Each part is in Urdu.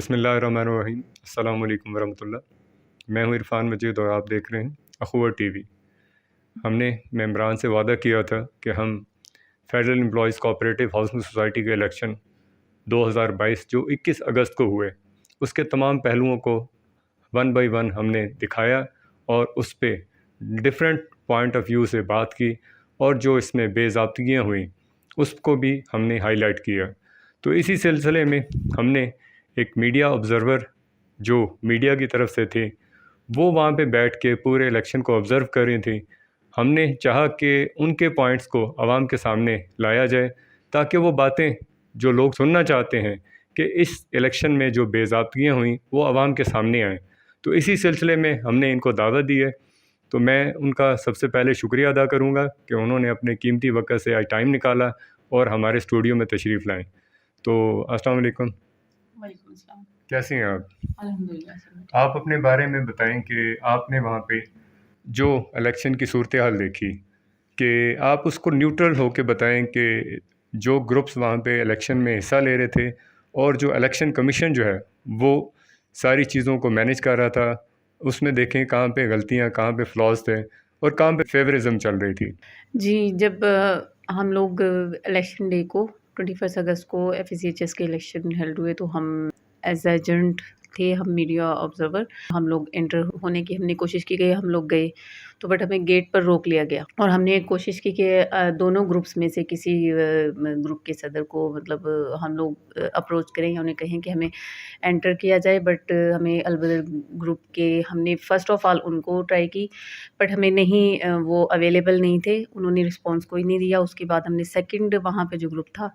بسم اللہ الرحمن الرحیم۔ السلام علیکم ورحمۃ اللہ۔ میں ہوں عرفان مجید اور آپ دیکھ رہے ہیں اخوہ ٹی وی۔ ہم نے ممبران سے وعدہ کیا تھا کہ ہم federal employees cooperative housing society کے الیکشن 2022 جو 21 اگست کو ہوئے، اس کے تمام پہلوؤں کو ون بائی ون ہم نے دکھایا اور اس پہ ڈفرینٹ پوائنٹ آف ویو سے بات کی، اور جو اس میں بے ضابطگیاں ہوئیں اس کو بھی ہم نے ہائی لائٹ کیا۔ تو اسی سلسلے میں ہم نے ایک میڈیا آبزرور جو میڈیا کی طرف سے تھے، وہ وہاں پہ بیٹھ کے پورے الیکشن کو آبزرو کر رہی تھیں۔ ہم نے چاہا کہ ان کے پوائنٹس کو عوام کے سامنے لایا جائے تاکہ وہ باتیں جو لوگ سننا چاہتے ہیں کہ اس الیکشن میں جو بے ضابطگیاں ہوئیں وہ عوام کے سامنے آئیں۔ تو اسی سلسلے میں ہم نے ان کو دعوت دی ہے۔ تو میں ان کا سب سے پہلے شکریہ ادا کروں گا کہ انہوں نے اپنے قیمتی وقت سے آج ٹائم نکالا اور ہمارے اسٹوڈیو میں تشریف لائیں۔ تو السلام علیکم۔ وعلیکم السلام۔ کیسے ہیں آپ؟ الحمدللہ۔ آپ اپنے بارے میں بتائیں کہ آپ نے وہاں پہ جو الیکشن کی صورتحال دیکھی، کہ آپ اس کو نیوٹرل ہو کے بتائیں کہ جو گروپس وہاں پہ الیکشن میں حصہ لے رہے تھے اور جو الیکشن کمیشن جو ہے وہ ساری چیزوں کو مینیج کر رہا تھا، اس میں دیکھیں کہاں پہ غلطیاں، کہاں پہ فلاز تھے اور کہاں پہ فیورزم چل رہی تھی۔ جی، جب ہم لوگ الیکشن ڈے کو 21 اگست کو FECHS کے الیکشن ہیلڈ ہوئے تو ہم ایز ایجنٹ تھے، ہم میڈیا آبزرور، ہم لوگ انٹر ہونے کی ہم نے کوشش کی کہ ہم لوگ گئے تو بٹ ہمیں گیٹ پر روک لیا گیا، اور ہم نے کوشش کی کہ دونوں گروپس میں سے کسی گروپ کے صدر کو مطلب ہم لوگ اپروچ کریں یا انہیں کہیں کہ ہمیں انٹر کیا جائے، بٹ ہمیں البدر گروپ کے ہم نے فرسٹ آف آل ان کو ٹرائی کی، بٹ ہمیں نہیں، وہ اویلیبل نہیں تھے، انہوں نے رسپانس کوئی نہیں دیا۔ اس کے بعد ہم نے سیکنڈ وہاں پہ جو گروپ تھا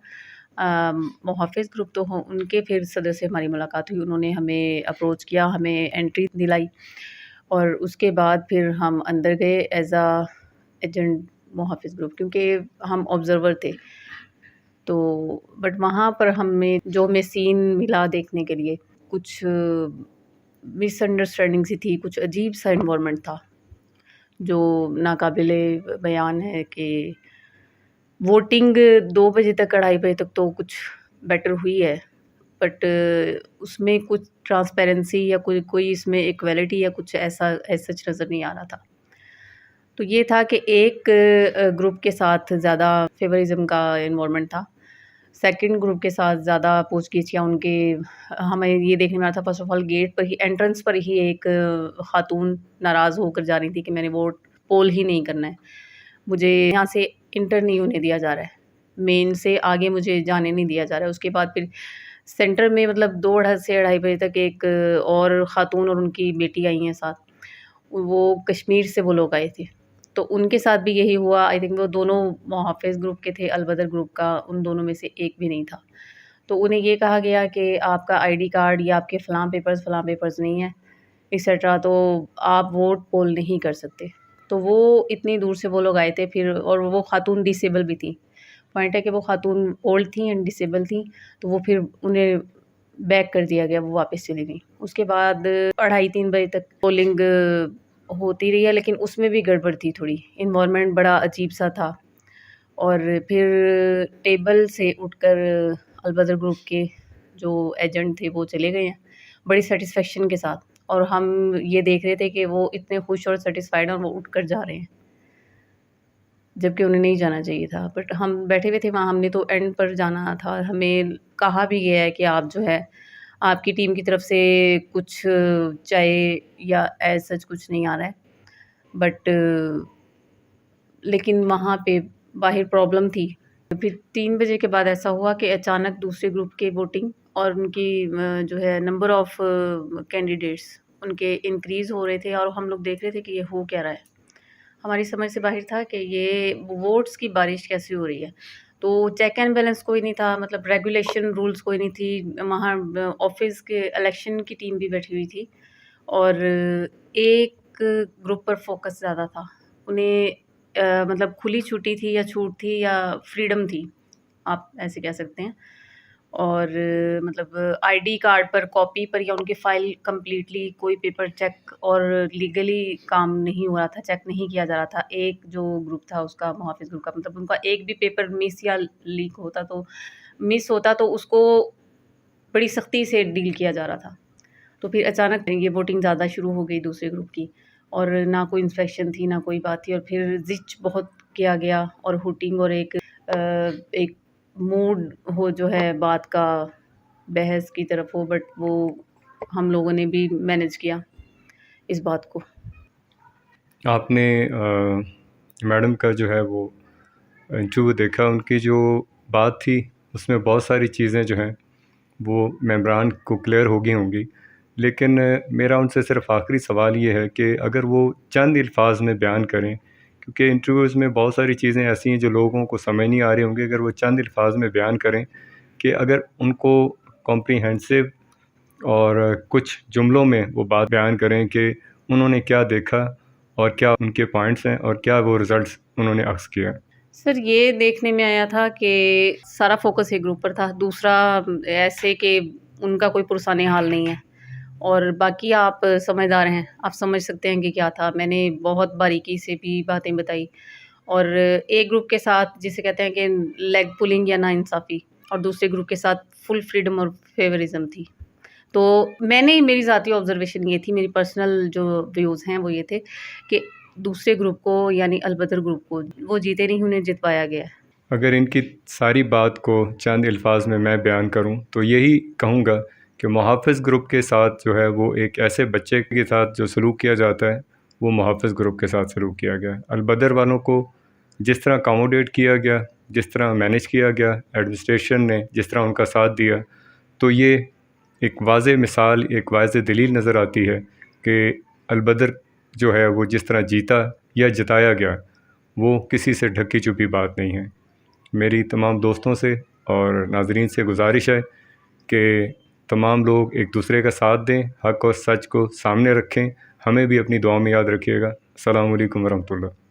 محافظ گروپ، تو ان کے پھر صدر سے ہماری ملاقات ہوئی، انہوں نے ہمیں اپروچ کیا، ہمیں انٹری دلائی، اور اس کے بعد پھر ہم اندر گئے ایز ایجنٹ محافظ گروپ، کیونکہ ہم آبزرور تھے۔ تو بٹ وہاں پر ہمیں سین ملا دیکھنے کے لیے، کچھ مس انڈرسٹینڈنگ سی تھی، کچھ عجیب سا انوائرمنٹ تھا جو ناقابل بیان ہے کہ ووٹنگ 2 بجے تک 2:30 بجے تک تو کچھ بیٹر ہوئی ہے، بٹ اس میں کچھ ٹرانسپیرنسی یا کوئی اس میں ایکویلٹی یا کچھ ایسا سچ نظر نہیں آ رہا تھا۔ تو یہ تھا کہ ایک گروپ کے ساتھ زیادہ فیورزم کا انوائرمنٹ تھا، سیکنڈ گروپ کے ساتھ زیادہ پوچھ گچھ کیا ان کے، ہمیں یہ دیکھنے میں آیا تھا فرسٹ آف آل گیٹ پر ہی، انٹرنس پر ہی ایک خاتون ناراض ہو کر جا رہی تھی کہ میں نے ووٹ پول ہی نہیں کرنا ہے، مجھے یہاں سے انٹر نہیں ہونے دیا جا رہا ہے، مین سے آگے مجھے جانے نہیں دیا جا رہا ہے۔ اس کے بعد پھر سینٹر میں مطلب 2:30 سے 2:30 بجے تک ایک اور خاتون اور ان کی بیٹی آئی ہیں ساتھ، وہ کشمیر سے وہ لوگ آئے تھے، تو ان کے ساتھ بھی یہی ہوا۔ آئی تھنک وہ دونوں محافظ گروپ کے تھے، البدر گروپ کا ان دونوں میں سے ایک بھی نہیں تھا۔ تو انہیں یہ کہا گیا کہ آپ کا ID کارڈ یا آپ کے فلاں پیپرز نہیں ہیں ایکسیٹرا، تو آپ ووٹ پول نہیں کر سکتے۔ تو وہ اتنی دور سے وہ لوگ آئے تھے، پھر اور وہ خاتون ڈسیبل بھی تھیں، پوائنٹ ہے کہ وہ خاتون اولڈ تھیں اینڈ ڈسیبل تھیں، تو وہ پھر انہیں بیک کر دیا گیا، وہ واپس چلی گئیں۔ اس کے بعد 2:30-3 بجے تک پولنگ ہوتی رہی ہے، لیکن اس میں بھی گڑبڑ تھی تھوڑی، انوائرمنٹ بڑا عجیب سا تھا۔ اور پھر ٹیبل سے اٹھ کر البدر گروپ کے جو ایجنٹ تھے وہ چلے گئے ہیں بڑی سیٹسفیکشن کے ساتھ، اور ہم یہ دیکھ رہے تھے کہ وہ اتنے خوش اور سیٹسفائیڈ ہیں اور وہ اٹھ کر جا رہے ہیں جبکہ انہیں نہیں جانا چاہیے تھا، بٹ ہم بیٹھے ہوئے تھے وہاں، ہم نے تو اینڈ پر جانا تھا، ہمیں کہا بھی گیا ہے کہ آپ جو ہے آپ کی ٹیم کی طرف سے کچھ چائے یا ایز سچ کچھ نہیں آ رہا ہے، بٹ لیکن وہاں پہ باہر پرابلم تھی۔ پھر 3 بجے کے بعد ایسا ہوا کہ اچانک دوسرے گروپ کے ووٹنگ اور ان کی جو ہے نمبر آف کینڈیڈیٹس ان کے انکریز ہو رہے تھے، اور ہم لوگ دیکھ رہے تھے کہ یہ ہو کیا رہا ہے، ہماری سمجھ سے باہر تھا کہ یہ ووٹس کی بارش کیسی ہو رہی ہے۔ تو چیک اینڈ بیلنس کوئی نہیں تھا، مطلب ریگولیشن رولز کوئی نہیں تھی وہاں، آفس کے الیکشن کی ٹیم بھی بیٹھی ہوئی تھی، اور ایک گروپ پر فوکس زیادہ تھا، انہیں مطلب کھلی چھٹی تھی یا چھوٹ تھی یا فریڈم تھی، آپ ایسے کہہ سکتے ہیں، اور مطلب ID کارڈ پر کاپی پر یا ان کی فائل کمپلیٹلی کوئی پیپر چیک اور لیگلی کام نہیں ہو رہا تھا، چیک نہیں کیا جا رہا تھا۔ ایک جو گروپ تھا اس کا محافظ گروپ کا، مطلب ان کا ایک بھی پیپر مس یا لیک ہوتا تو مس ہوتا تو اس کو بڑی سختی سے ڈیل کیا جا رہا تھا. تو پھر اچانک یہ ووٹنگ زیادہ شروع ہو گئی دوسرے گروپ کی، اور نہ کوئی انسپیکشن تھی نہ کوئی بات تھی، اور پھر زچ بہت کیا گیا اور ہوٹنگ اور ایک موڈ ہو جو ہے بات کا بحث کی طرف ہو، بٹ وہ ہم لوگوں نے بھی مینیج کیا اس بات کو. آپ نے میڈم کا جو ہے وہ انٹرویو دیکھا، ان کی جو بات تھی اس میں بہت ساری چیزیں جو ہیں وہ ممبران کو کلیئر ہو گئی ہوں گی، لیکن میرا ان سے صرف آخری سوال یہ ہے کہ اگر وہ چند الفاظ میں بیان کریں، کیونکہ انٹرویوز میں بہت ساری چیزیں ایسی ہیں جو لوگوں کو سمجھ نہیں آ رہی ہوں گی، اگر وہ چند الفاظ میں بیان کریں کہ اگر ان کو کمپریہنسو اور کچھ جملوں میں وہ بات بیان کریں کہ انہوں نے کیا دیکھا اور کیا ان کے پوائنٹس ہیں اور کیا وہ رزلٹس انہوں نے اخذ کیا. سر یہ دیکھنے میں آیا تھا کہ سارا فوکس ایک گروپ پر تھا، دوسرا ایسے کہ ان کا کوئی پرسان حال نہیں ہے، اور باقی آپ سمجھدار ہیں، آپ سمجھ سکتے ہیں کہ کیا تھا. میں نے بہت باریکی سے بھی باتیں بتائی، اور ایک گروپ کے ساتھ جسے کہتے ہیں کہ لیگ پولنگ یا ناانصافی، اور دوسرے گروپ کے ساتھ فل فریڈم اور فیورزم تھی. تو میں نے میری ذاتی آبزرویشن یہ تھی، میری پرسنل جو ویوز ہیں وہ یہ تھے کہ دوسرے گروپ کو یعنی البدر گروپ کو وہ جیتے نہیں، انہیں جتوایا گیا ہے. اگر ان کی ساری بات کو چند الفاظ میں بیان کروں تو یہی کہوں گا کہ محافظ گروپ کے ساتھ جو ہے وہ ایک ایسے بچے کے ساتھ جو سلوک کیا جاتا ہے وہ محافظ گروپ کے ساتھ سلوک کیا گیا. البدر والوں کو جس طرح اکاموڈیٹ کیا گیا، جس طرح مینیج کیا گیا، ایڈمنسٹریشن نے جس طرح ان کا ساتھ دیا، تو یہ ایک واضح مثال، ایک واضح دلیل نظر آتی ہے کہ البدر جو ہے وہ جس طرح جیتا یا جتایا گیا وہ کسی سے ڈھکی چھپی بات نہیں ہے. میری تمام دوستوں سے اور ناظرین سے گزارش ہے کہ تمام لوگ ایک دوسرے کا ساتھ دیں، حق اور سچ کو سامنے رکھیں. ہمیں بھی اپنی دعا میں یاد رکھیے گا. السلام علیکم ورحمۃ اللہ.